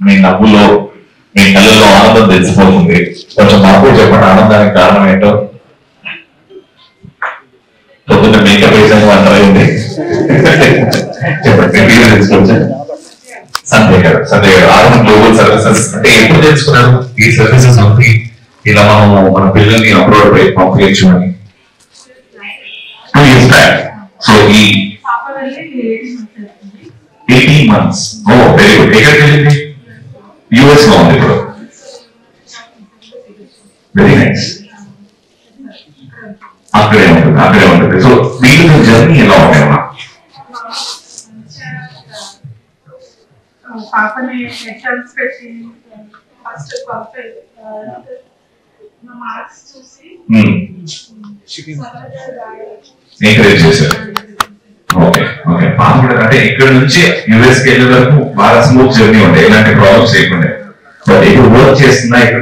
మీ నవ్వులో మీ కళ్ళలో ఆనందం తెలిసిపోతుంది. కొంచెం మాకు చెప్పండి, ఆనందానికి కారణం ఏంటో. పొద్దున్న మేకప్ వేసాను అంటారైంది. చెప్పండి, మీరు తెలుసుకోవచ్చు. సంజయ్ గారు ఆర్ఎం గ్లోబల్ సర్వీసెస్ అంటే ఎప్పుడు తెలుసుకున్నారు ఈ సర్వీసెస్ ఉంది, ఇలా మన పిల్లల్ని అప్రోడ్ పంపించచ్చు అని? 2 years బ్యాక్. సో ఈ 18 months. ఓ వెరీ గుడ్. ఎక్కడికి వెళ్ళింది? యుఎస్ లో ఉంది ఇప్పుడు. Very nice. అక్కడే ఉంటుంది. సో దీని జర్నీ ఎలా ఉంటాయమ్మా? పాపని ఎగ్జామ్స్ పెట్టి ఫస్ట్ మార్క్స్ చూసి ఎంకరేజ్ చేశారు. Okay okay. పాప కూడా అంటే ఇక్కడ నుంచి యుఎస్కి వెళ్ళే వరకు బాగా స్మూత్ జర్నీ ఉండే, ఎలాంటి ప్రాబ్లమ్స్ లేకుండా. బట్ ఇప్పుడు వర్క్ చేస్తుందా? ఇక్కడ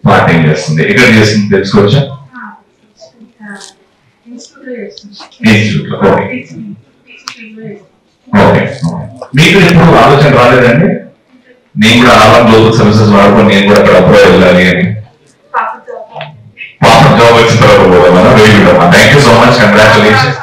పార్ట్ టైం చేస్తుంది. ఎక్కడ చేస్తుంది తెలుసుకోవచ్చా? ఇన్స్టిట్యూట్ లో. ఓకే. మీకు ఎప్పుడు ఆలోచన రాలేదండి నేను కూడా ఆర్ఎం గ్లోబల్ సర్వీసెస్ వాడుకొని నేను కూడా అక్కడ అప్రోచ్ వెళ్ళాలి అని? పాప జాబ్ వచ్చిన తర్వాత పోదామా? వెరీ గుడ్ అమ్మా. Thank you so much. Congratulation.